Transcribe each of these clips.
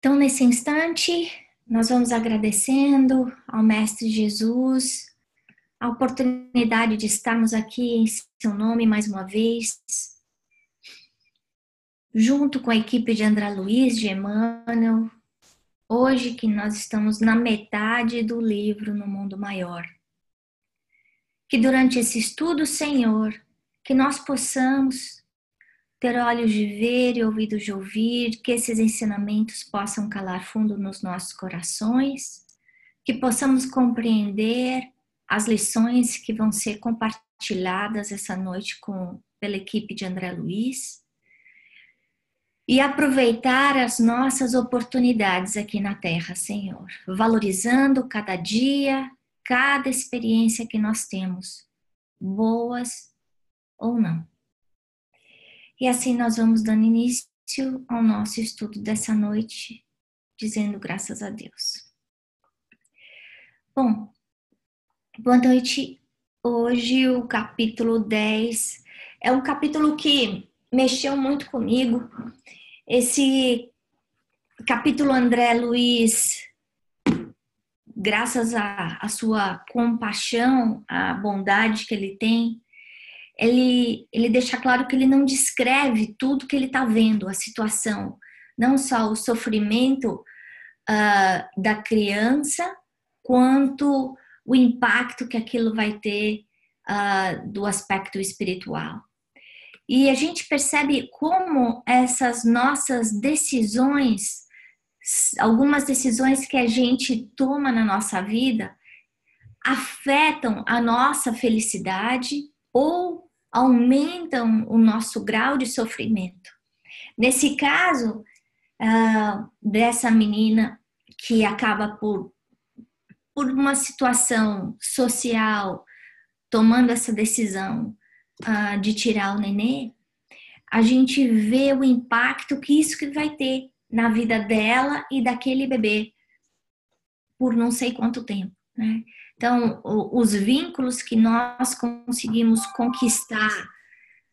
Então, nesse instante, nós vamos agradecendo ao Mestre Jesus a oportunidade de estarmos aqui em seu nome mais uma vez, junto com a equipe de André Luiz, de Emmanuel, hoje que nós estamos na metade do livro No Mundo Maior. Que durante esse estudo, Senhor, que nós possamos ter olhos de ver e ouvidos de ouvir, que esses ensinamentos possam calar fundo nos nossos corações, que possamos compreender as lições que vão ser compartilhadas essa noite pela equipe de André Luiz e aproveitar as nossas oportunidades aqui na Terra, Senhor, valorizando cada dia, cada experiência que nós temos, boas ou não. E assim nós vamos dando início ao nosso estudo dessa noite, dizendo graças a Deus. Bom, boa noite. Hoje o capítulo 10 é um capítulo que mexeu muito comigo. Esse capítulo André Luiz, graças à sua compaixão, à bondade que ele tem, ele deixa claro que ele não descreve tudo que ele está vendo, a situação, não só o sofrimento da criança, quanto o impacto que aquilo vai ter do aspecto espiritual. E a gente percebe como essas nossas decisões, algumas decisões que a gente toma na nossa vida, afetam a nossa felicidade ou aumentam o nosso grau de sofrimento. Nesse caso, dessa menina que acaba por uma situação social tomando essa decisão de tirar o nenê, a gente vê o impacto que isso que vai ter na vida dela e daquele bebê por não sei quanto tempo, né? Então, os vínculos que nós conseguimos conquistar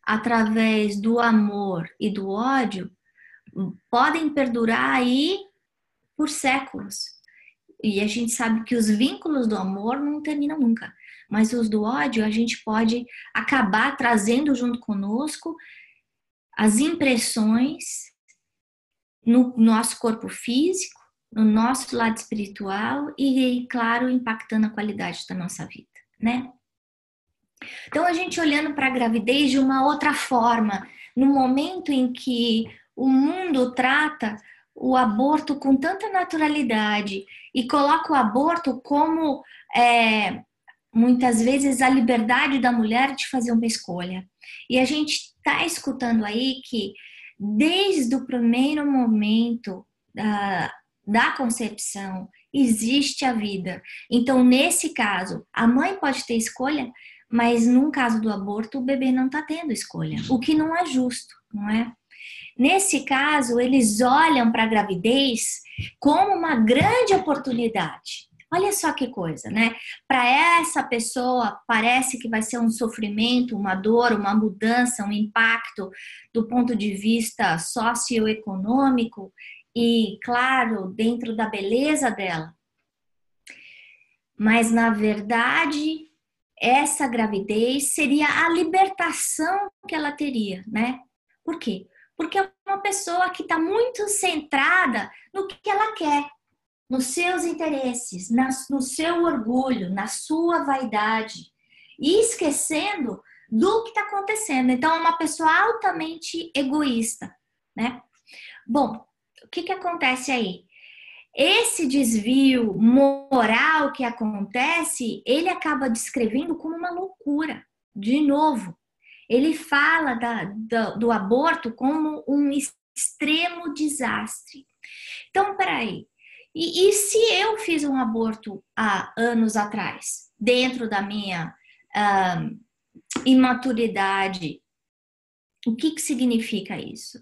através do amor e do ódio podem perdurar aí por séculos. E a gente sabe que os vínculos do amor não terminam nunca, mas os do ódio a gente pode acabar trazendo junto conosco as impressões no nosso corpo físico, no nosso lado espiritual e, claro, impactando a qualidade da nossa vida, né? Então, a gente olhando para a gravidez de uma outra forma, no momento em que o mundo trata o aborto com tanta naturalidade e coloca o aborto como, muitas vezes, a liberdade da mulher de fazer uma escolha. E a gente está escutando aí que, desde o primeiro momento da concepção, existe a vida. Então, nesse caso, a mãe pode ter escolha, mas num caso do aborto, o bebê não está tendo escolha, o que não é justo, não é? Nesse caso, eles olham para a gravidez como uma grande oportunidade. Olha só que coisa, né? Para essa pessoa, parece que vai ser um sofrimento, uma dor, uma mudança, um impacto do ponto de vista socioeconômico e, claro, dentro da beleza dela. Mas, na verdade, essa gravidez seria a libertação que ela teria, né? Por quê? Porque é uma pessoa que está muito centrada no que ela quer, nos seus interesses, no seu orgulho, na sua vaidade, e esquecendo do que está acontecendo. Então, é uma pessoa altamente egoísta, né? Bom, o que acontece aí? Esse desvio moral que acontece, ele acaba descrevendo como uma loucura. De novo, ele fala do aborto como um extremo desastre. Então, peraí. E se eu fiz um aborto há anos atrás, dentro da minha imaturidade, o que significa isso?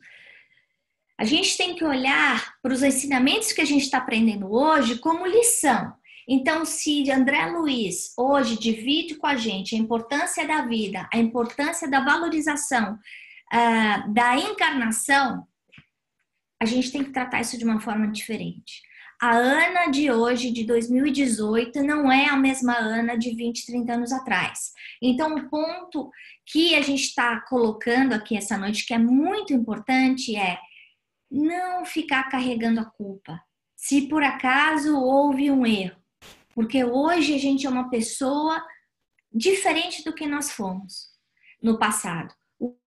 A gente tem que olhar para os ensinamentos que a gente está aprendendo hoje como lição. Então, se André Luiz hoje divide com a gente a importância da vida, a importância da valorização da encarnação, a gente tem que tratar isso de uma forma diferente. A Ana de hoje, de 2018, não é a mesma Ana de 20, 30 anos atrás. Então, o ponto que a gente está colocando aqui essa noite, que é muito importante, é não ficar carregando a culpa. Se por acaso houve um erro, porque hoje a gente é uma pessoa diferente do que nós fomos no passado.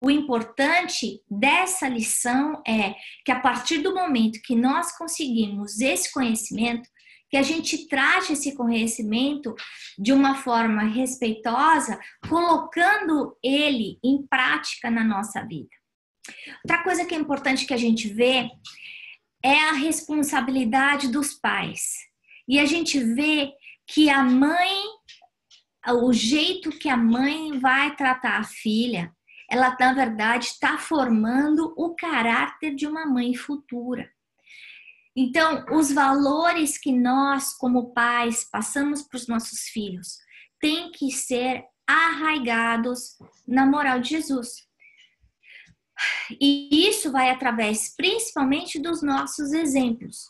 O importante dessa lição é que a partir do momento que nós conseguimos esse conhecimento, que a gente trate esse conhecimento de uma forma respeitosa, colocando ele em prática na nossa vida. Outra coisa que é importante que a gente vê é a responsabilidade dos pais. E a gente vê que a mãe, o jeito que a mãe vai tratar a filha, ela, na verdade, está formando o caráter de uma mãe futura. Então, os valores que nós, como pais, passamos para os nossos filhos, têm que ser arraigados na moral de Jesus. E isso vai através, principalmente, dos nossos exemplos.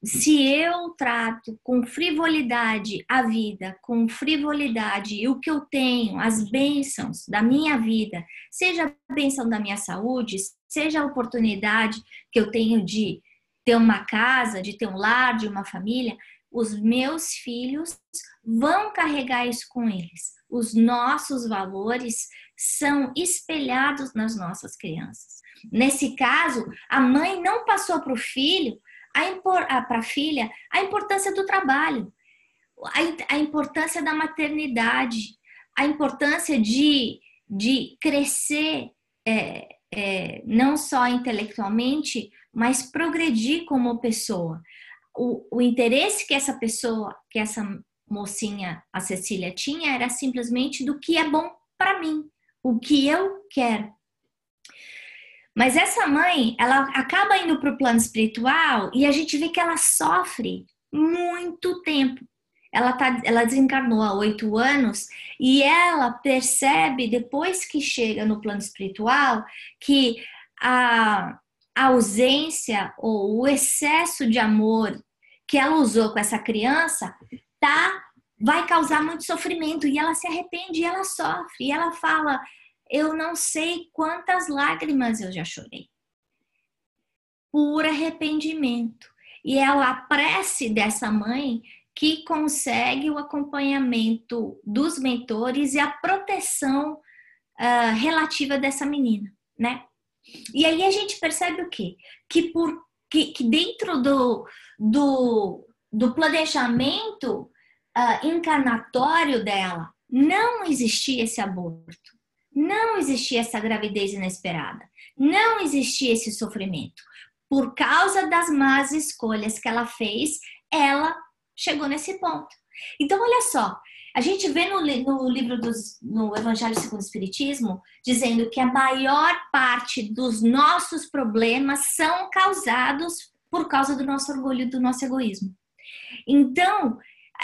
Se eu trato com frivolidade a vida, com frivolidade o que eu tenho, as bênçãos da minha vida, seja a bênção da minha saúde, seja a oportunidade que eu tenho de ter uma casa, de ter um lar, de uma família, os meus filhos vão carregar isso com eles. Os nossos valores são espelhados nas nossas crianças. Nesse caso, a mãe não passou para o filho, para a filha, a importância do trabalho, a importância da maternidade, a importância de crescer não só intelectualmente, mas progredir como pessoa. O interesse que essa pessoa, que essa mocinha, a Cecília, tinha era simplesmente do que é bom para mim, o que eu quero. Mas essa mãe, ela acaba indo para o plano espiritual e a gente vê que ela sofre muito tempo. Ela desencarnou há 8 anos e ela percebe, depois que chega no plano espiritual, que a ausência ou o excesso de amor que ela usou com essa criança vai causar muito sofrimento. E ela se arrepende, e ela sofre. E ela fala... Eu não sei quantas lágrimas eu já chorei. Por arrependimento. E é a prece dessa mãe que consegue o acompanhamento dos mentores e a proteção relativa dessa menina, né? E aí a gente percebe o quê? Que dentro do planejamento encarnatório dela não existia esse aborto. Não existia essa gravidez inesperada. Não existia esse sofrimento. Por causa das más escolhas que ela fez, ela chegou nesse ponto. Então, olha só. A gente vê no livro no Evangelho segundo o Espiritismo, dizendo que a maior parte dos nossos problemas são causados por causa do nosso orgulho e do nosso egoísmo. Então,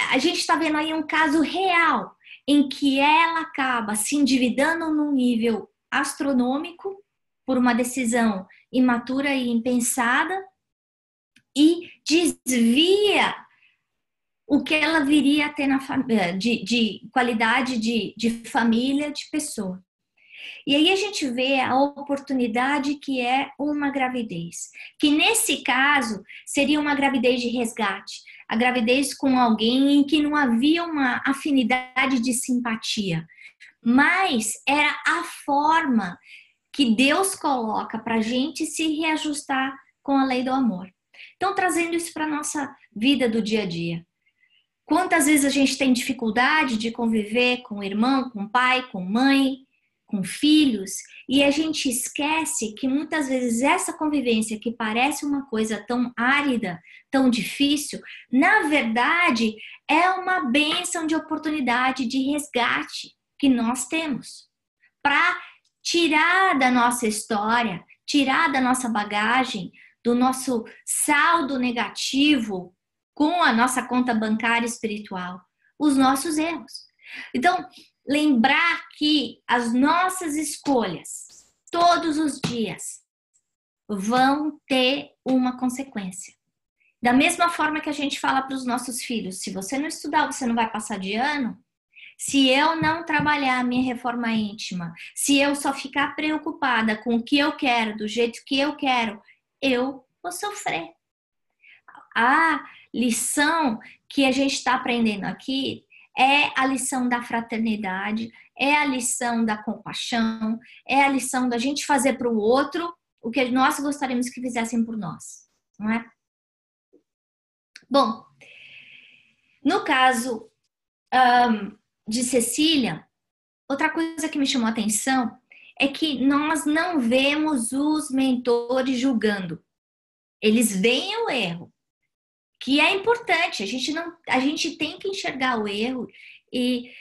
a gente está vendo aí um caso real em que ela acaba se endividando num nível astronômico por uma decisão imatura e impensada e desvia o que ela viria a ter na família, de qualidade de família, de pessoa. E aí a gente vê a oportunidade que é uma gravidez, que nesse caso seria uma gravidez de resgate, a gravidez com alguém em que não havia uma afinidade de simpatia, mas era a forma que Deus coloca para a gente se reajustar com a lei do amor. Então, trazendo isso para a nossa vida do dia a dia. Quantas vezes a gente tem dificuldade de conviver com o irmão, com o pai, com mãe, com filhos, e a gente esquece que muitas vezes essa convivência que parece uma coisa tão árida, tão difícil, na verdade é uma bênção de oportunidade de resgate que nós temos para tirar da nossa história, tirar da nossa bagagem, do nosso saldo negativo com a nossa conta bancária espiritual, os nossos erros. Então, lembrar que as nossas escolhas, todos os dias, vão ter uma consequência. Da mesma forma que a gente fala para os nossos filhos, se você não estudar, você não vai passar de ano. Se eu não trabalhar a minha reforma íntima, se eu só ficar preocupada com o que eu quero, do jeito que eu vou sofrer. A lição que a gente está aprendendo aqui é a lição da fraternidade, é a lição da compaixão, é a lição da gente fazer para o outro o que nós gostaríamos que fizessem por nós, não é? Bom, no caso de Cecília, outra coisa que me chamou a atenção é que nós não vemos os mentores julgando. Eles veem o erro, que é importante. A gente tem que enxergar o erro e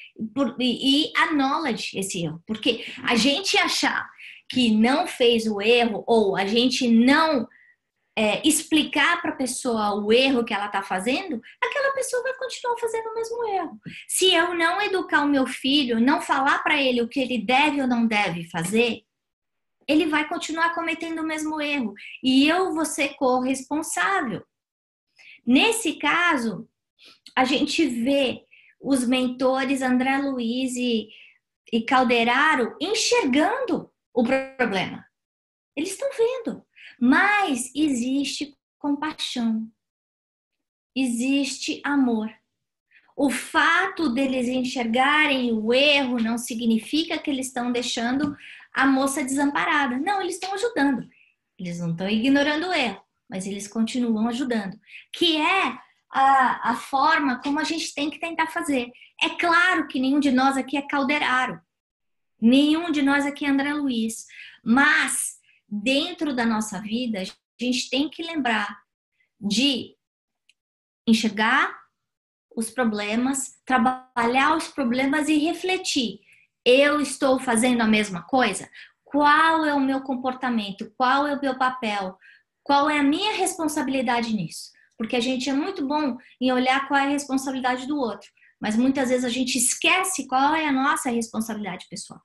acknowledge esse erro. Porque a gente achar que não fez o erro ou a gente não explicar para a pessoa o erro que ela está fazendo, aquela pessoa vai continuar fazendo o mesmo erro. Se eu não educar o meu filho, não falar para ele o que ele deve ou não deve fazer, ele vai continuar cometendo o mesmo erro. E eu vou ser corresponsável. Nesse caso, a gente vê os mentores André Luiz e Calderaro enxergando o problema. Eles estão vendo. Mas existe compaixão, existe amor. O fato deles enxergarem o erro não significa que eles estão deixando a moça desamparada. Não, eles estão ajudando. Eles não estão ignorando o erro, mas eles continuam ajudando. Que é a forma como a gente tem que tentar fazer. É claro que nenhum de nós aqui é Calderaro. Nenhum de nós aqui é André Luiz. Mas dentro da nossa vida, a gente tem que lembrar de enxergar os problemas, trabalhar os problemas e refletir. Eu estou fazendo a mesma coisa? Qual é o meu comportamento? Qual é o meu papel? Qual é a minha responsabilidade nisso? Porque a gente é muito bom em olhar qual é a responsabilidade do outro, mas muitas vezes a gente esquece qual é a nossa responsabilidade pessoal.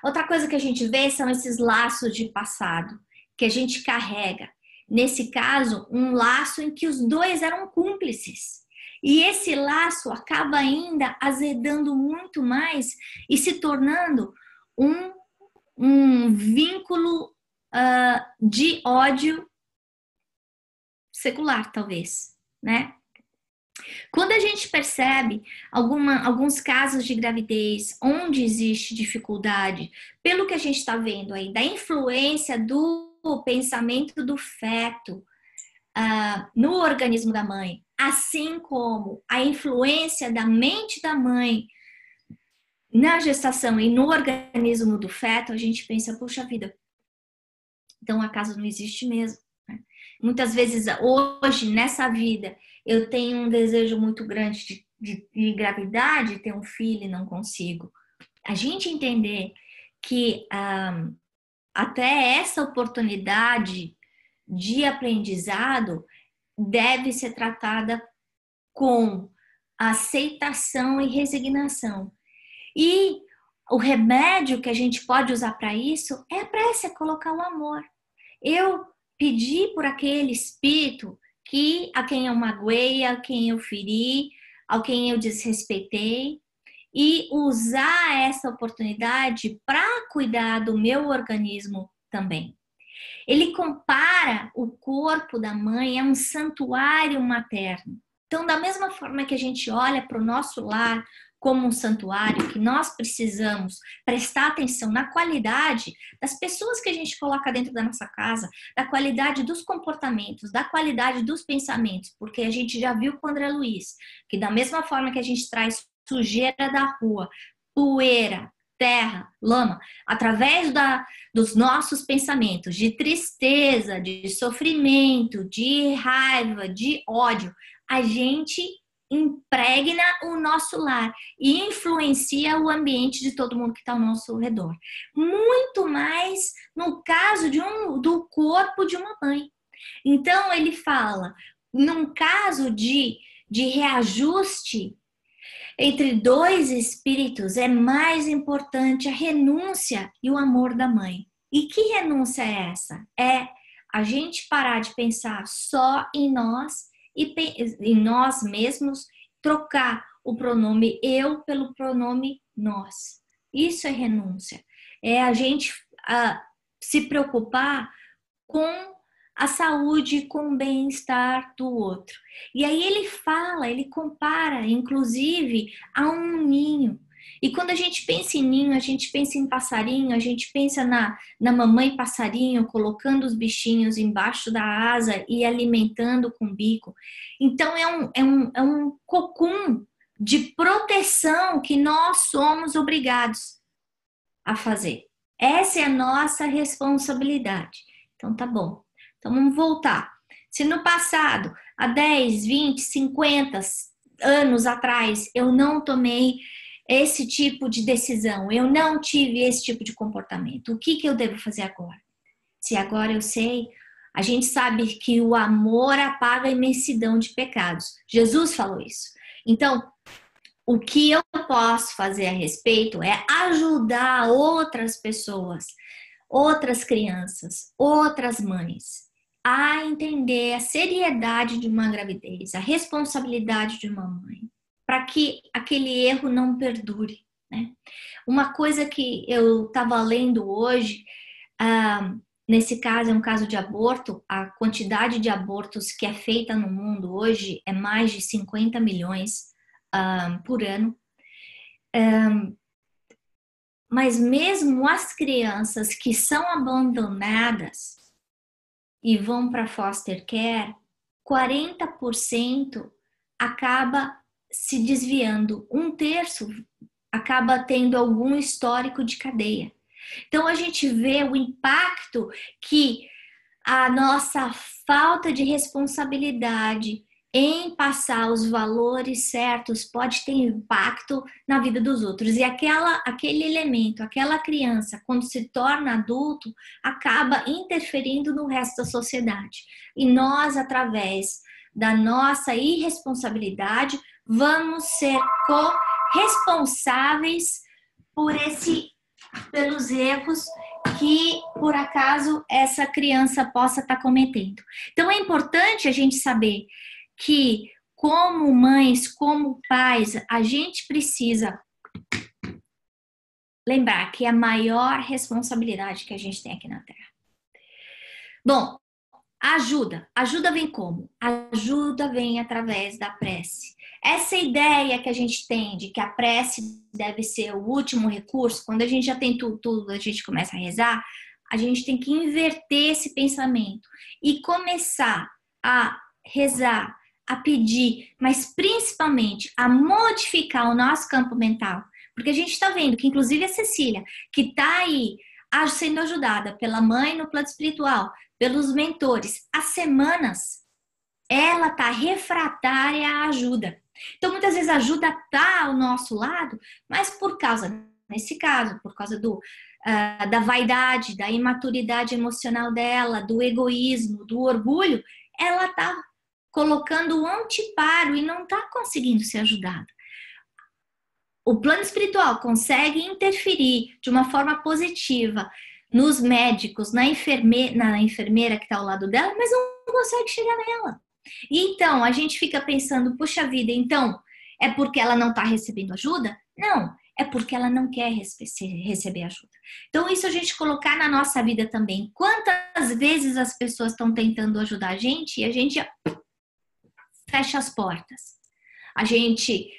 Outra coisa que a gente vê são esses laços de passado que a gente carrega. Nesse caso, um laço em que os dois eram cúmplices. E esse laço acaba ainda azedando muito mais e se tornando um vínculo de ódio secular, talvez, né? Quando a gente percebe alguns casos de gravidez onde existe dificuldade, pelo que a gente está vendo aí, da influência do pensamento do feto no organismo da mãe, assim como a influência da mente da mãe na gestação e no organismo do feto, a gente pensa, puxa vida, então a casa não existe mesmo. Muitas vezes, hoje, nessa vida, eu tenho um desejo muito grande de engravidar, de ter um filho e não consigo. A gente entender que até essa oportunidade de aprendizado deve ser tratada com aceitação e resignação. E o remédio que a gente pode usar para isso é a prece, é colocar o amor. Eu pedi por aquele espírito a quem eu magoei, a quem eu feri, a quem eu desrespeitei, e usar essa oportunidade para cuidar do meu organismo também. Ele compara o corpo da mãe a um santuário materno. Então, da mesma forma que a gente olha para o nosso lar como um santuário, que nós precisamos prestar atenção na qualidade das pessoas que a gente coloca dentro da nossa casa, da qualidade dos comportamentos, da qualidade dos pensamentos, porque a gente já viu com o André Luiz, que da mesma forma que a gente traz sujeira da rua, poeira, terra, lama, através dos nossos pensamentos de tristeza, de sofrimento, de raiva, de ódio, a gente impregna o nosso lar e influencia o ambiente de todo mundo que está ao nosso redor. Muito mais no caso do corpo de uma mãe. Então, ele fala, num caso de reajuste entre dois espíritos, é mais importante a renúncia e o amor da mãe. E que renúncia é essa? É a gente parar de pensar só em nós e em nós mesmos, trocar o pronome eu pelo pronome nós. Isso é renúncia. É a gente se preocupar com a saúde, com o bem-estar do outro. E aí ele fala, ele compara, inclusive, a um ninho. E quando a gente pensa em ninho, a gente pensa em passarinho, a gente pensa na mamãe passarinho colocando os bichinhos embaixo da asa e alimentando com o bico. Então é um cocum de proteção que nós somos obrigados a fazer. Essa é a nossa responsabilidade. Então tá bom. Então vamos voltar. Se no passado, há 10, 20, 50 anos atrás, eu não tomei esse tipo de decisão, eu não tive esse tipo de comportamento, o que eu devo fazer agora? Se agora eu sei, a gente sabe que o amor apaga a imensidão de pecados. Jesus falou isso. Então, o que eu posso fazer a respeito é ajudar outras pessoas, outras crianças, outras mães a entender a seriedade de uma gravidez, a responsabilidade de uma mãe, para que aquele erro não perdure, né? Uma coisa que eu estava lendo hoje, nesse caso é um caso de aborto, a quantidade de abortos que é feita no mundo hoje é mais de 50 milhões por ano. Mas mesmo as crianças que são abandonadas e vão para foster care, 40% acaba se desviando, 1/3 acaba tendo algum histórico de cadeia. Então a gente vê o impacto que a nossa falta de responsabilidade em passar os valores certos pode ter impacto na vida dos outros. E aquele elemento, aquela criança, quando se torna adulto, acaba interferindo no resto da sociedade. E nós, através da nossa irresponsabilidade, vamos ser corresponsáveis pelos erros que, por acaso, essa criança possa estar cometendo. Então, é importante a gente saber que, como mães, como pais, a gente precisa lembrar que é a maior responsabilidade que a gente tem aqui na Terra. Bom, ajuda. Ajuda vem como? Ajuda vem através da prece. Essa ideia que a gente tem de que a prece deve ser o último recurso, quando a gente já tem tudo, a gente começa a rezar, a gente tem que inverter esse pensamento e começar a rezar, a pedir, mas principalmente a modificar o nosso campo mental. Porque a gente está vendo que, inclusive, a Cecília, que está aí sendo ajudada pela mãe no plano espiritual, pelos mentores, há semanas, ela está refratária à ajuda. Então, muitas vezes a ajuda está ao nosso lado, mas por causa, nesse caso, por causa da vaidade, da imaturidade emocional dela, do egoísmo, do orgulho, ela está colocando o anteparo e não está conseguindo ser ajudada. O plano espiritual consegue interferir de uma forma positiva nos médicos, na enfermeira que está ao lado dela, mas não consegue chegar nela. E então, a gente fica pensando, puxa vida, então, é porque ela não está recebendo ajuda? Não, é porque ela não quer receber ajuda. Então, isso a gente colocar na nossa vida também. Quantas vezes as pessoas estão tentando ajudar a gente e a gente fecha as portas. A gente,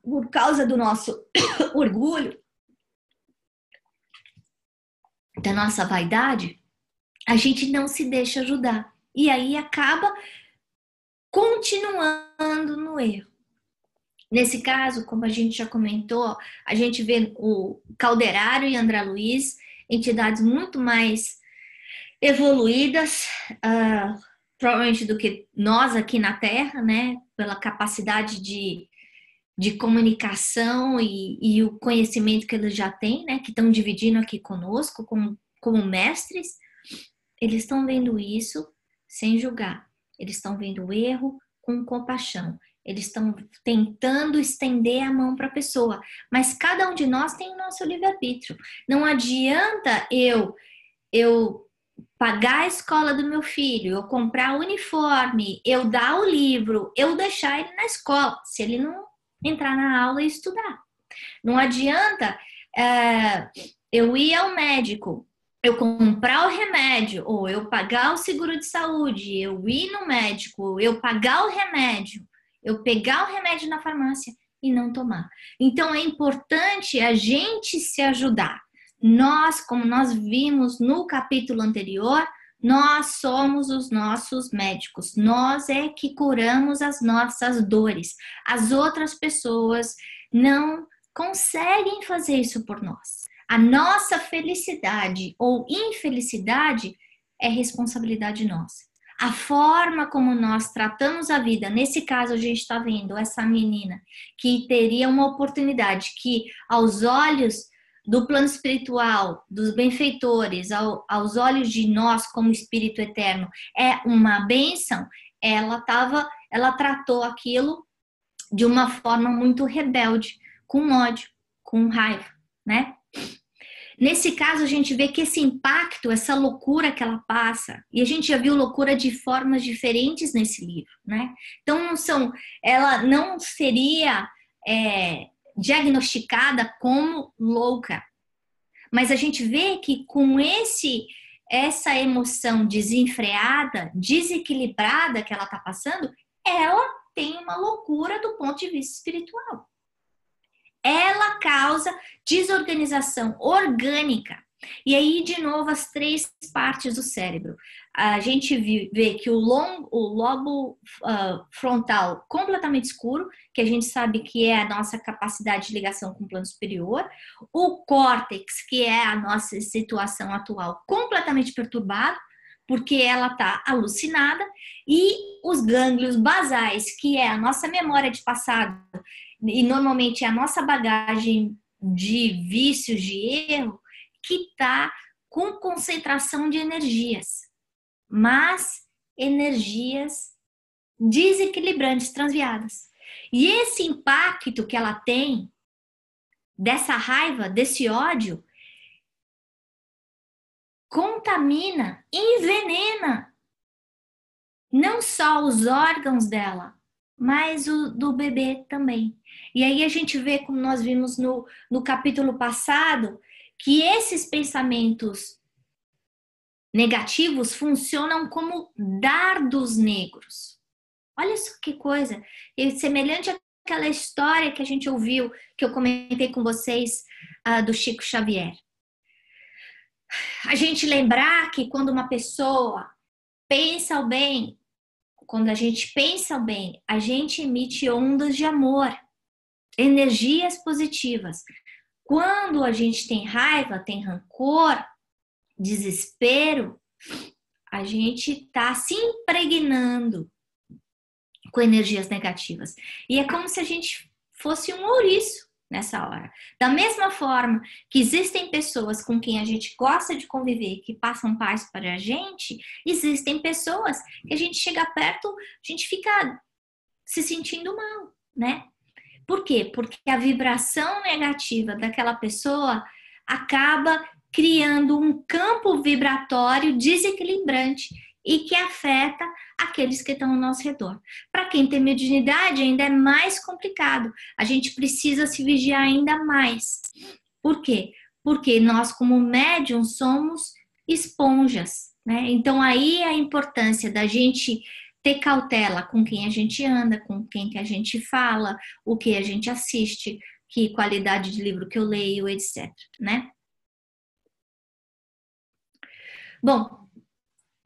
por causa do nosso orgulho, da nossa vaidade, a gente não se deixa ajudar. E aí acaba continuando no erro. Nesse caso, como a gente já comentou, a gente vê o Calderaro e André Luiz, entidades muito mais evoluídas, provavelmente do que nós aqui na Terra, né? Pela capacidade de comunicação e o conhecimento que eles já têm, né? Que estão dividindo aqui conosco como mestres. Eles estão vendo isso sem julgar. Eles estão vendo o erro com compaixão. Eles estão tentando estender a mão para a pessoa. Mas cada um de nós tem o nosso livre-arbítrio. Não adianta eu pagar a escola do meu filho, eu comprar o uniforme, eu dar o livro, eu deixar ele na escola, se ele não entrar na aula e estudar. Não adianta eu ir ao médico, eu comprar o remédio, ou eu pagar o seguro de saúde, eu ir no médico, eu pagar o remédio, eu pegar o remédio na farmácia e não tomar. Então é importante a gente se ajudar. Nós, como nós vimos no capítulo anterior, nós somos os nossos médicos. Nós é que curamos as nossas dores. As outras pessoas não conseguem fazer isso por nós. A nossa felicidade ou infelicidade é responsabilidade nossa. A forma como nós tratamos a vida, nesse caso a gente está vendo essa menina que teria uma oportunidade que aos olhos do plano espiritual, dos benfeitores, aos olhos de nós como espírito eterno, é uma bênção, ela tratou aquilo de uma forma muito rebelde, com ódio, com raiva, né? Nesse caso, a gente vê que esse impacto, essa loucura que ela passa, e a gente já viu loucura de formas diferentes nesse livro, né? Então, ela não seria diagnosticada como louca, mas a gente vê que com essa emoção desenfreada, desequilibrada que ela está passando, ela tem uma loucura do ponto de vista espiritual. Ela causa desorganização orgânica. E aí, de novo, as 3 partes do cérebro. A gente vê que o lobo frontal completamente escuro, que a gente sabe que é a nossa capacidade de ligação com o plano superior. O córtex, que é a nossa situação atual, completamente perturbado, porque ela está alucinada. E os gânglios basais, que é a nossa memória de passado, e normalmente é a nossa bagagem de vícios, de erro, que está com concentração de energias, mas energias desequilibrantes, transviadas. E esse impacto que ela tem, dessa raiva, desse ódio, contamina, envenena não só os órgãos dela, mas o do bebê também. E aí a gente vê, como nós vimos no capítulo passado, que esses pensamentos negativos funcionam como dardos negros. Olha só que coisa. E semelhante àquela história que a gente ouviu, que eu comentei com vocês, do Chico Xavier. A gente lembrar que quando uma pessoa pensa o bem, quando a gente pensa o bem, a gente emite ondas de amor, energias positivas. Quando a gente tem raiva, tem rancor, desespero, a gente está se impregnando com energias negativas. E é como se a gente fosse um ouriço nessa hora. Da mesma forma que existem pessoas com quem a gente gosta de conviver, que passam paz para a gente, existem pessoas que a gente chega perto, a gente fica se sentindo mal, né? Por quê? Porque a vibração negativa daquela pessoa acaba criando um campo vibratório desequilibrante e que afeta aqueles que estão ao nosso redor. Para quem tem mediunidade, ainda é mais complicado. A gente precisa se vigiar ainda mais. Por quê? Porque nós, como médiums, somos esponjas, né? Então, aí a importância da gente ter cautela com quem a gente anda, com quem que a gente fala, o que a gente assiste, que qualidade de livro que eu leio, etc, né? Bom,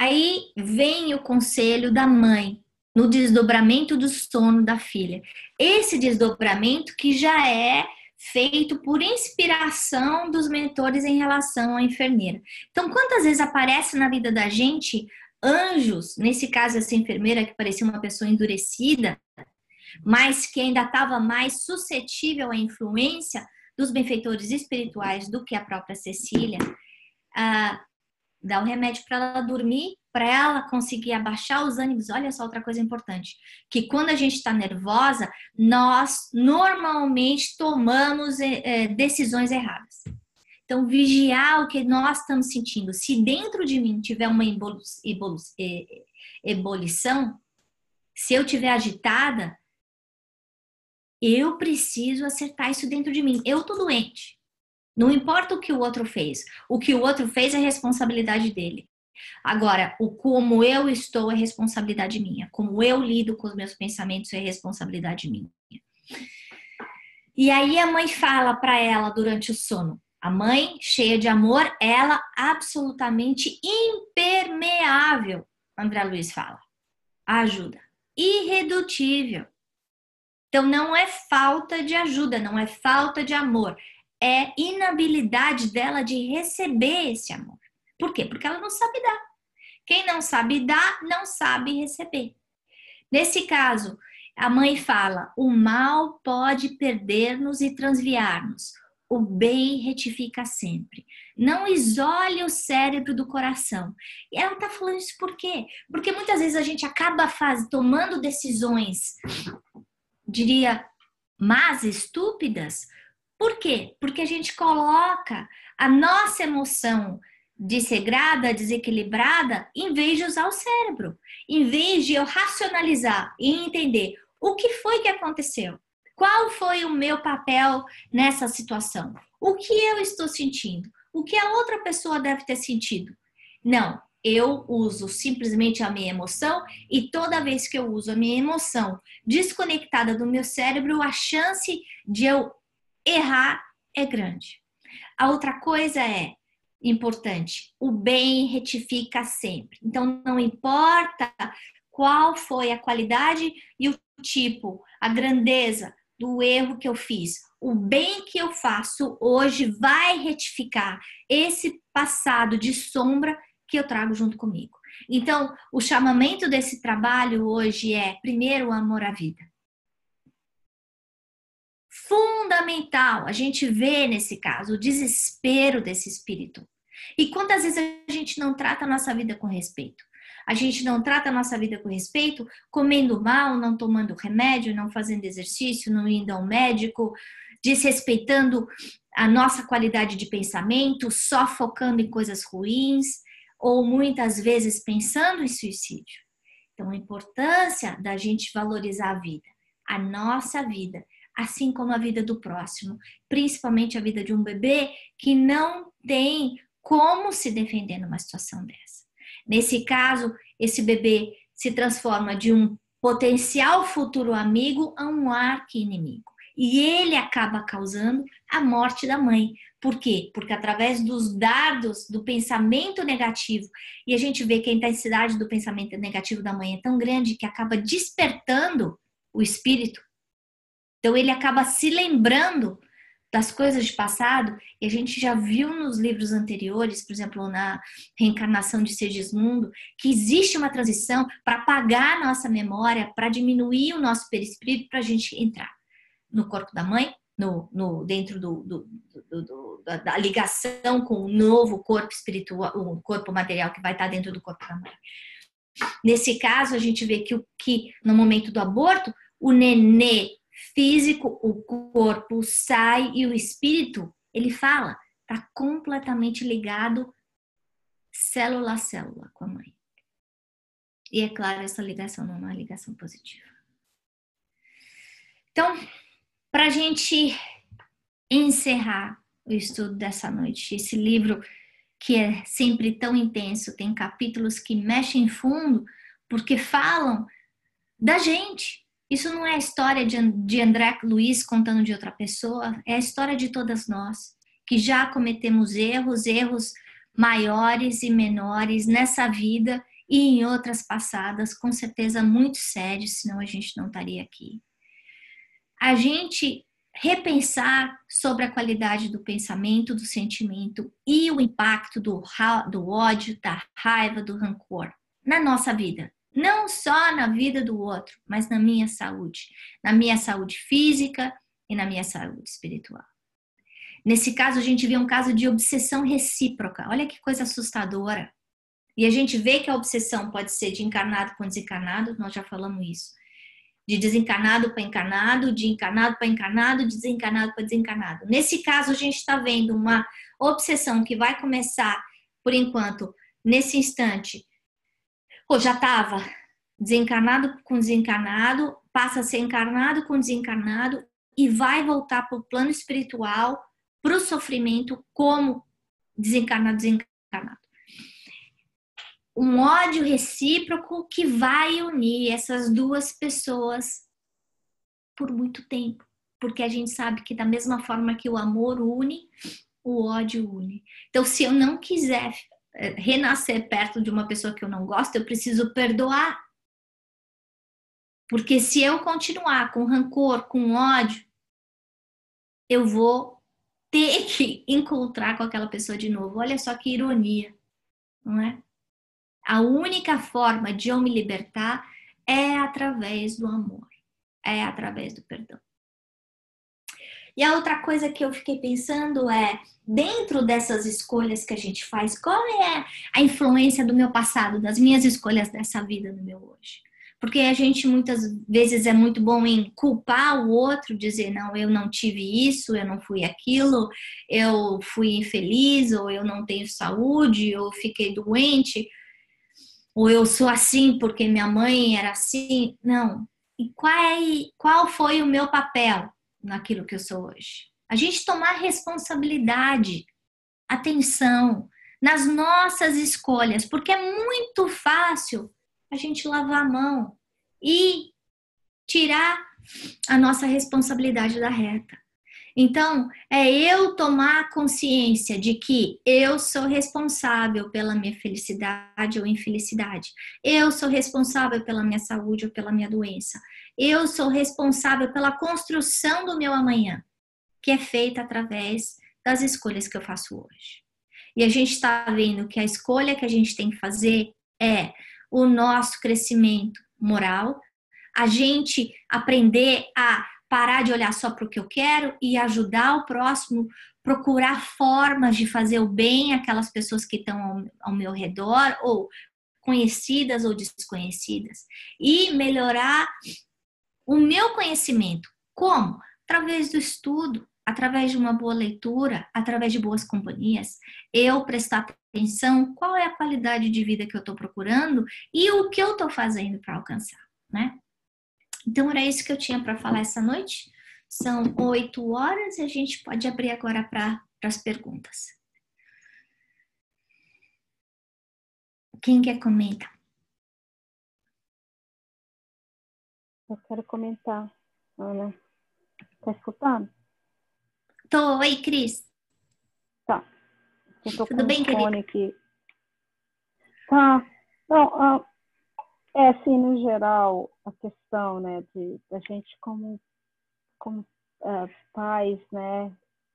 aí vem o conselho da mãe no desdobramento do sono da filha. Esse desdobramento que já é feito por inspiração dos mentores em relação à enfermeira. Então, quantas vezes aparece na vida da gente anjos, nesse caso essa enfermeira que parecia uma pessoa endurecida, mas que ainda estava mais suscetível à influência dos benfeitores espirituais do que a própria Cecília, dá um remédio para ela dormir, para ela conseguir abaixar os ânimos. Olha só outra coisa importante, que quando a gente está nervosa, nós normalmente tomamos decisões erradas. Então, vigiar o que nós estamos sentindo. Se dentro de mim tiver uma ebulição, se eu estiver agitada, eu preciso acertar isso dentro de mim. Eu tô doente. Não importa o que o outro fez. O que o outro fez é responsabilidade dele. Agora, o como eu estou é responsabilidade minha. Como eu lido com os meus pensamentos é responsabilidade minha. E aí a mãe fala para ela durante o sono. A mãe, cheia de amor, ela absolutamente impermeável. André Luiz fala. Ajuda. Irredutível. Então não é falta de ajuda, não é falta de amor. É inabilidade dela de receber esse amor. Por quê? Porque ela não sabe dar. Quem não sabe dar, não sabe receber. Nesse caso, a mãe fala, o mal pode perder-nos e transviar-nos. O bem retifica sempre. Não isole o cérebro do coração. E ela está falando isso por quê? Porque muitas vezes a gente acaba tomando decisões, diria, más, estúpidas. Por quê? Porque a gente coloca a nossa emoção desregrada, desequilibrada, em vez de usar o cérebro. Em vez de eu racionalizar e entender o que foi que aconteceu. Qual foi o meu papel nessa situação? O que eu estou sentindo? O que a outra pessoa deve ter sentido? Não, eu uso simplesmente a minha emoção e toda vez que eu uso a minha emoção desconectada do meu cérebro, a chance de eu errar é grande. A outra coisa é importante, o bem retifica sempre. Então, não importa qual foi a qualidade e o tipo, a grandeza do erro que eu fiz. O bem que eu faço hoje vai retificar esse passado de sombra que eu trago junto comigo. Então, o chamamento desse trabalho hoje é, primeiro, o amor à vida. Fundamental, a gente vê nesse caso o desespero desse espírito. E quantas vezes a gente não trata a nossa vida com respeito? A gente não trata a nossa vida com respeito, comendo mal, não tomando remédio, não fazendo exercício, não indo ao médico, desrespeitando a nossa qualidade de pensamento, só focando em coisas ruins, ou muitas vezes pensando em suicídio. Então, a importância da gente valorizar a vida, a nossa vida, assim como a vida do próximo, principalmente a vida de um bebê que não tem como se defender numa situação dessa. Nesse caso, esse bebê se transforma de um potencial futuro amigo a um arqui-inimigo. E ele acaba causando a morte da mãe. Por quê? Porque através dos dardos do pensamento negativo, e a gente vê que a intensidade do pensamento negativo da mãe é tão grande que acaba despertando o espírito. Então ele acaba se lembrando das coisas de passado, e a gente já viu nos livros anteriores, por exemplo, na Reencarnação de Segismundo, que existe uma transição para apagar a nossa memória, para diminuir o nosso perispírito, para a gente entrar no corpo da mãe, dentro da ligação com o novo corpo espiritual, o corpo material que vai estar dentro do corpo da mãe. Nesse caso, a gente vê que no momento do aborto, o nenê físico, o corpo sai e o espírito, ele fala, está completamente ligado célula a célula com a mãe. E é claro, essa ligação não é uma ligação positiva. Então, para a gente encerrar o estudo dessa noite, esse livro que é sempre tão intenso, tem capítulos que mexem fundo, porque falam da gente. Isso não é a história de André Luiz contando de outra pessoa, é a história de todas nós, que já cometemos erros maiores e menores nessa vida e em outras passadas, com certeza muito sérios, senão a gente não estaria aqui. A gente repensar sobre a qualidade do pensamento, do sentimento e o impacto do ódio, da raiva, do rancor na nossa vida. Não só na vida do outro, mas na minha saúde física e na minha saúde espiritual. Nesse caso, a gente vê um caso de obsessão recíproca. Olha que coisa assustadora. E a gente vê que a obsessão pode ser de encarnado com desencarnado, nós já falamos isso. De desencarnado para encarnado, de encarnado para encarnado, de desencarnado para desencarnado. Nesse caso, a gente está vendo uma obsessão que vai começar, por enquanto, nesse instante, ou já estava desencarnado com desencarnado, passa a ser encarnado com desencarnado e vai voltar para o plano espiritual, para o sofrimento como desencarnado, desencarnado. Um ódio recíproco que vai unir essas duas pessoas por muito tempo, porque a gente sabe que da mesma forma que o amor une, o ódio une. Então, se eu não quiser renascer perto de uma pessoa que eu não gosto, eu preciso perdoar. Porque se eu continuar com rancor, com ódio, eu vou ter que encontrar com aquela pessoa de novo. Olha só que ironia, não é? A única forma de eu me libertar é através do amor, é através do perdão. E a outra coisa que eu fiquei pensando é, dentro dessas escolhas que a gente faz, qual é a influência do meu passado, das minhas escolhas dessa vida no meu hoje? Porque a gente muitas vezes é muito bom em culpar o outro, dizer, não, eu não tive isso, eu não fui aquilo, eu fui infeliz, ou eu não tenho saúde, ou fiquei doente, ou eu sou assim porque minha mãe era assim. Não. E qual foi o meu papel naquilo que eu sou hoje? A gente tomar responsabilidade, atenção, nas nossas escolhas, porque é muito fácil a gente lavar a mão e tirar a nossa responsabilidade da reta. Então, é eu tomar consciência de que eu sou responsável pela minha felicidade ou infelicidade. Eu sou responsável pela minha saúde ou pela minha doença. Eu sou responsável pela construção do meu amanhã, que é feita através das escolhas que eu faço hoje. E a gente está vendo que a escolha que a gente tem que fazer é o nosso crescimento moral, a gente aprender a parar de olhar só para o que eu quero e ajudar o próximo, procurar formas de fazer o bem àquelas pessoas que estão ao meu redor, ou conhecidas ou desconhecidas, e melhorar o meu conhecimento. Como? Através do estudo, através de uma boa leitura, através de boas companhias, eu prestar atenção qual é a qualidade de vida que eu estou procurando e o que eu estou fazendo para alcançar, né? Então, era isso que eu tinha para falar essa noite. São 8 horas e a gente pode abrir agora para as perguntas. Quem quer comentar? Eu quero comentar, Ana. Tá escutando? Tô. Oi, Cris. Tá. Eu tô Tudo com bem, o fone querida? aqui. Tá. Não, assim, no geral, a questão, né, da gente como pais, né,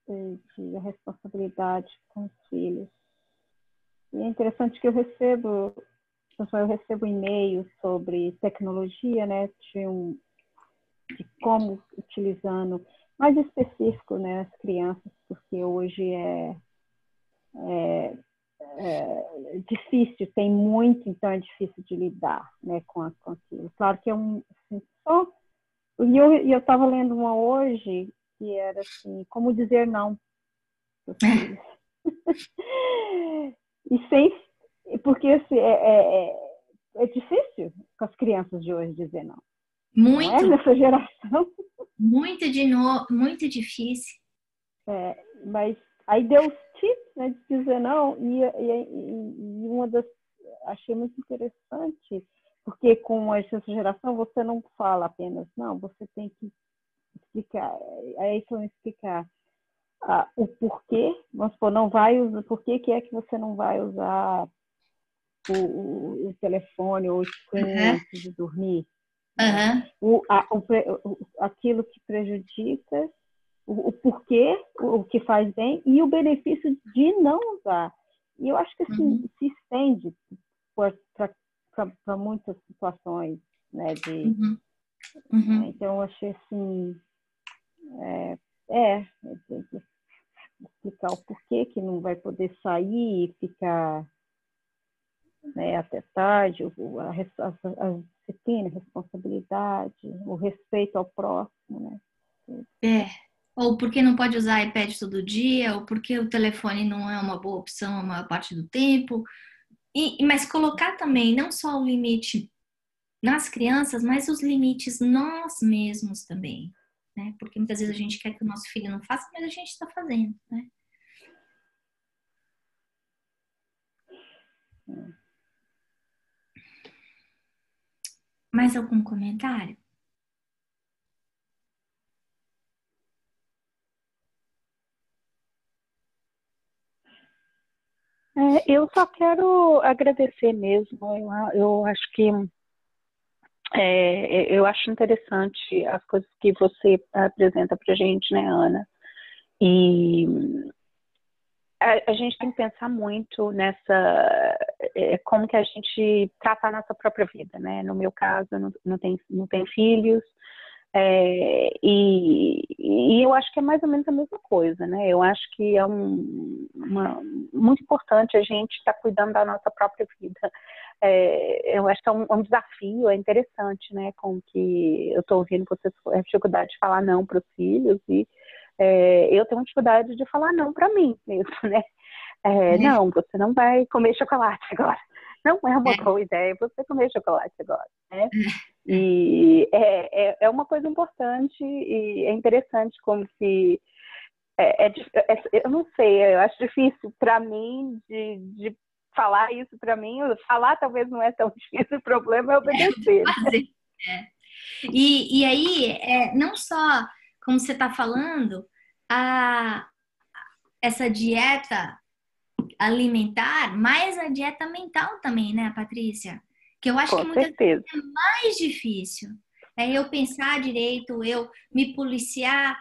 de responsabilidade com os filhos. E é interessante que eu recebo e-mails sobre tecnologia, né, de como utilizando, mais específico, né, as crianças, porque hoje é difícil, tem muito, então é difícil de lidar, né, com aquilo. Claro que é assim, só. E eu estava lendo uma hoje que era assim, como dizer não para os filhos. E sem, porque assim, é difícil com as crianças de hoje dizer não. Não é Muito, nessa geração. muito difícil. Mas aí deu os tips, né, de dizer não, e uma das. Achei muito interessante, porque com essa geração você não fala apenas não, você tem que explicar. Aí que eu vou explicar o porquê, vamos supor, não vai usar, por que é que você não vai usar o telefone ou o screen antes de dormir? Né? Aquilo que prejudica, o porquê, o que faz bem e o benefício de não usar. E eu acho que assim, se estende para muitas situações, né? Então eu achei assim, explicar o porquê que não vai poder sair e ficar né, até tarde, a disciplina, a responsabilidade, o respeito ao próximo, né? É. Ou porque não pode usar iPad todo dia, ou porque o telefone não é uma boa opção a maior parte do tempo. Mas colocar também não só o limite nas crianças, mas os limites nós mesmos também, né? Porque muitas vezes a gente quer que o nosso filho não faça, mas a gente está fazendo, né? Mais algum comentário? Eu só quero agradecer mesmo. Eu acho que eu acho interessante as coisas que você apresenta para a gente, né, Ana? E a gente tem que pensar muito nessa como que a gente trata a nossa própria vida, né? No meu caso, eu não tenho filhos, e eu acho que é mais ou menos a mesma coisa, né? Eu acho que é muito importante a gente estar cuidando da nossa própria vida. Eu acho que é um desafio, é interessante, né? Como que eu estou ouvindo vocês, a dificuldade de falar não para os filhos, e eu tenho dificuldade de falar não para mim mesmo, né? Não, você não vai comer chocolate agora. Não é uma boa ideia você comer chocolate agora, né? E é uma coisa importante e é interessante como que eu não sei, eu acho difícil para mim de falar isso para mim. Falar talvez não é tão difícil, o problema é obedecer. Fazer. E aí, não só como você está falando, essa dieta alimentar, mas a dieta mental também, né, Patrícia? Que eu acho que Com muitas vezes certeza. é mais difícil. É eu pensar direito, eu me policiar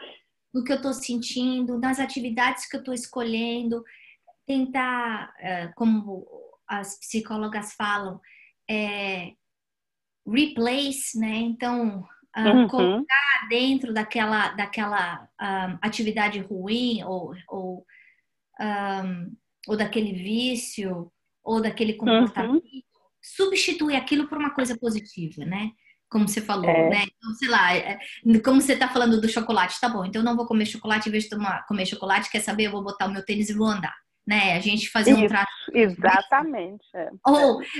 no que eu estou sentindo, nas atividades que eu estou escolhendo, tentar, como as psicólogas falam, replace, né? Então, colocar dentro daquela atividade ruim ou daquele vício ou daquele comportamento, substituir aquilo por uma coisa positiva, né? Como você falou, né? Então, sei lá, como você tá falando do chocolate, tá bom, então eu não vou comer chocolate, em vez de comer chocolate, quer saber? Eu vou botar o meu tênis e vou andar, né? A gente fazer um Isso, trato. exatamente.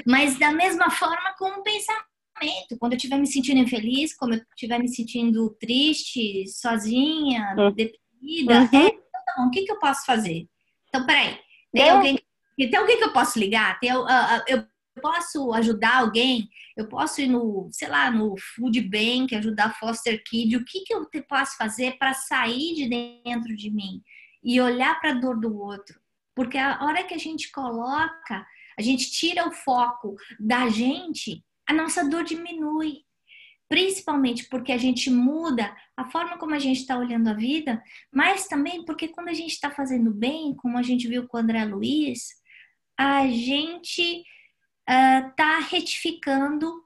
Mas da mesma forma com o pensamento. Quando eu estiver me sentindo infeliz, quando eu estiver me sentindo triste, sozinha, deprimida, então tá bom, o que eu posso fazer? Então, peraí, tem alguém que eu posso ligar? Eu posso ajudar alguém? Eu posso ir no, sei lá, no Food Bank, ajudar Foster Kid? O que eu posso fazer para sair de dentro de mim e olhar para a dor do outro? Porque a hora que a gente coloca, a gente tira o foco da gente, a nossa dor diminui. Principalmente porque a gente muda a forma como a gente está olhando a vida, mas também porque quando a gente está fazendo bem, como a gente viu com o André Luiz, a gente está retificando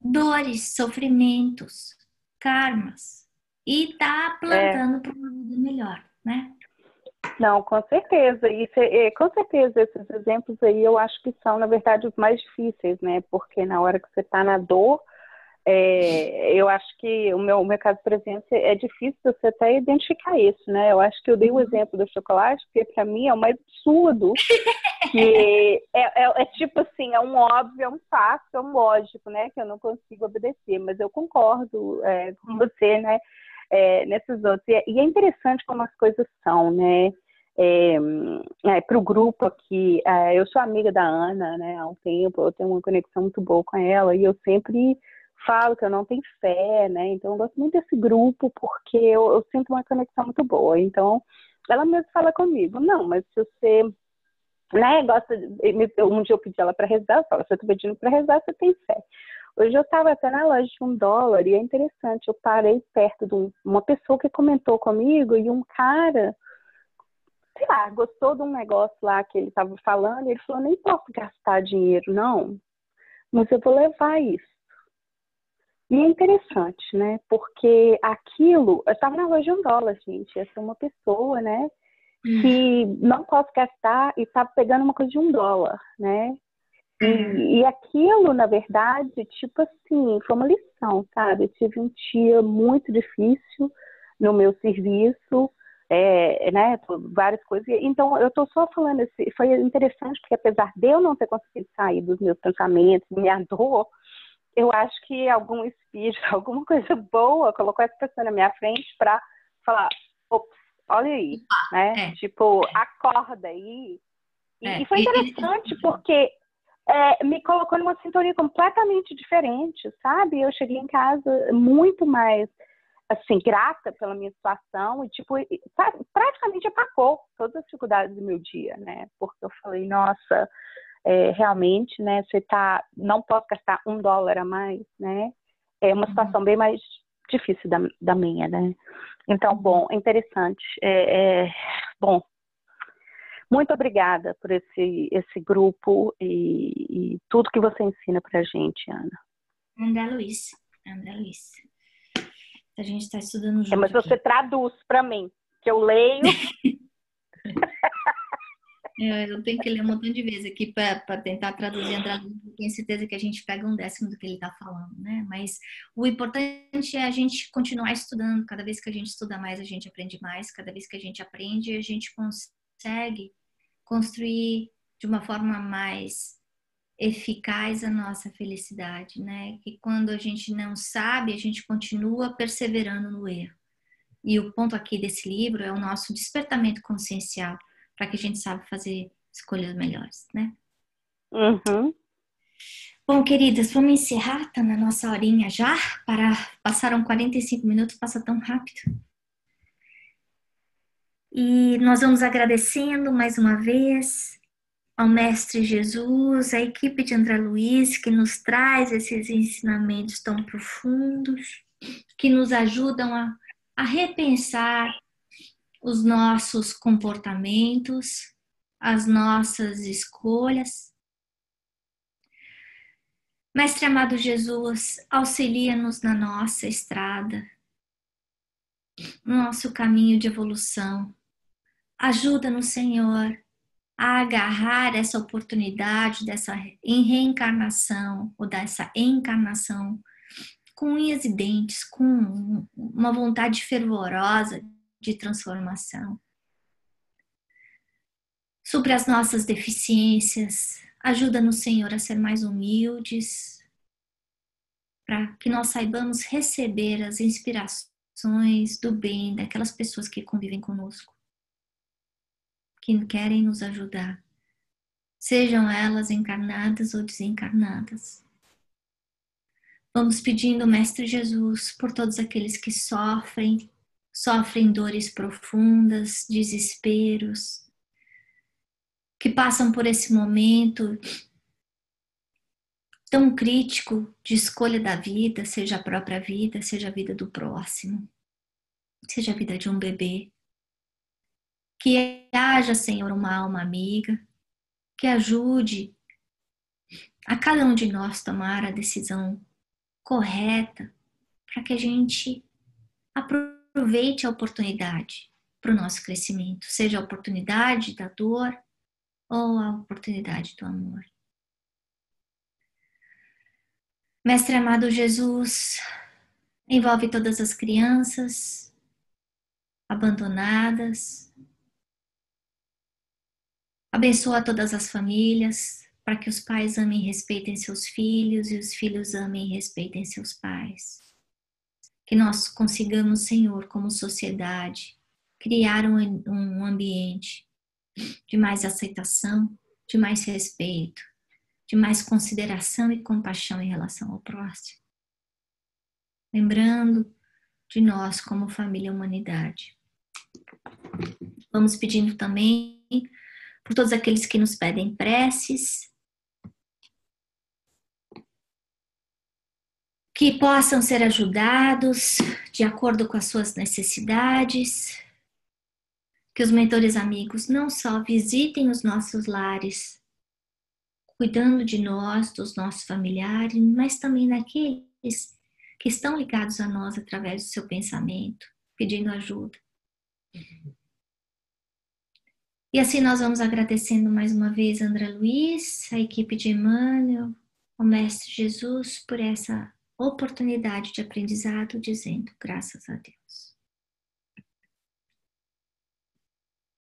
dores, sofrimentos, karmas e está plantando para uma vida melhor, né? Não, com certeza. Com certeza, esses exemplos aí eu acho que são, na verdade, os mais difíceis, né? Porque na hora que você está na dor, eu acho que o meu caso, por exemplo, é difícil você até identificar isso, né? Eu acho que eu dei o exemplo do chocolate, porque para mim é o mais absurdo, que tipo assim, é um óbvio, é um fácil, é um lógico, né? Que eu não consigo obedecer, mas eu concordo com você, né? Nesses outros. E é interessante como as coisas são, né? Para o grupo aqui, eu sou amiga da Ana, né? Há um tempo, eu tenho uma conexão muito boa com ela, e eu sempre falo que eu não tenho fé, né? Então eu gosto muito desse grupo porque eu sinto uma conexão muito boa. Então ela mesmo fala comigo, não, mas se você, né, gosta um dia eu pedi ela para rezar, eu falo, se eu tô pedindo para rezar, você tem fé. Hoje eu estava até na loja de $1 e é interessante, eu parei perto de uma pessoa que comentou comigo e um cara, sei lá, gostou de um negócio lá que ele estava falando e ele falou, nem posso gastar dinheiro, não, mas eu vou levar isso. E é interessante, né? Porque aquilo, eu estava na loja de $1, gente. Essa é uma pessoa, né? Que não posso gastar e está pegando uma coisa de $1, né? E aquilo, na verdade, tipo assim, foi uma lição, sabe? Eu tive um dia muito difícil no meu serviço, né? Várias coisas. Então, eu tô só falando assim, foi interessante, porque apesar de eu não ter conseguido sair dos meus pensamentos, minha dor, eu acho que algum espírito, alguma coisa boa colocou essa pessoa na minha frente para falar, ops, olha aí, né? Tipo, acorda aí. E foi interessante porque me colocou numa sintonia completamente diferente, sabe? Eu cheguei em casa muito mais, assim, grata pela minha situação e, tipo, sabe, praticamente apagou todas as dificuldades do meu dia, né? Porque eu falei, nossa, realmente, né? Não posso gastar $1 a mais, né? É uma situação bem mais difícil da minha, né? Então, bom, interessante. Bom, muito obrigada por esse grupo e tudo que você ensina pra gente, Ana. André Luiz. A gente está estudando junto. Mas você traduz para mim, que eu leio. Eu tenho que ler um montão de vezes aqui para tentar traduzir André Luiz. Tenho certeza que a gente pega 1/10 do que ele está falando, né? Mas o importante é a gente continuar estudando. Cada vez que a gente estuda mais, a gente aprende mais. Cada vez que a gente aprende, a gente consegue construir de uma forma mais eficaz a nossa felicidade, né? Que quando a gente não sabe, a gente continua perseverando no erro. E o ponto aqui desse livro é o nosso despertamento consciencial, para que a gente saiba fazer escolhas melhores, né? Uhum. Bom, queridas, vamos encerrar, tá na nossa horinha já. Passaram 45 minutos, passa tão rápido. E nós vamos agradecendo mais uma vez ao Mestre Jesus, à equipe de André Luiz, que nos traz esses ensinamentos tão profundos, que nos ajudam a repensar os nossos comportamentos, as nossas escolhas. Mestre amado Jesus, auxilia-nos na nossa estrada, no nosso caminho de evolução. Ajuda-nos, Senhor, a agarrar essa oportunidade dessa reencarnação ou dessa encarnação com unhas e dentes, com uma vontade fervorosa de transformação. Sobre as nossas deficiências, ajuda-nos, Senhor, a ser mais humildes, para que nós saibamos receber as inspirações do bem daquelas pessoas que convivem conosco, que querem nos ajudar, sejam elas encarnadas ou desencarnadas. Vamos pedindo, Mestre Jesus, por todos aqueles que sofrem dores profundas, desesperos, que passam por esse momento tão crítico de escolha da vida, seja a própria vida, seja a vida do próximo, seja a vida de um bebê. Que haja, Senhor, uma alma amiga, que ajude a cada um de nós tomar a decisão correta para que a gente aproveite a oportunidade para o nosso crescimento, seja a oportunidade da dor ou a oportunidade do amor. Mestre amado Jesus, envolve todas as crianças abandonadas, abençoa todas as famílias, para que os pais amem e respeitem seus filhos e os filhos amem e respeitem seus pais. Que nós consigamos, Senhor, como sociedade, criar um ambiente de mais aceitação, de mais respeito, de mais consideração e compaixão em relação ao próximo. Lembrando de nós como família humanidade. Vamos pedindo também por todos aqueles que nos pedem preces, que possam ser ajudados de acordo com as suas necessidades, que os mentores amigos não só visitem os nossos lares, cuidando de nós, dos nossos familiares, mas também daqueles que estão ligados a nós através do seu pensamento, pedindo ajuda. E assim nós vamos agradecendo mais uma vez André Luiz, a equipe de Emmanuel, o Mestre Jesus, por essa oportunidade de aprendizado, dizendo graças a Deus.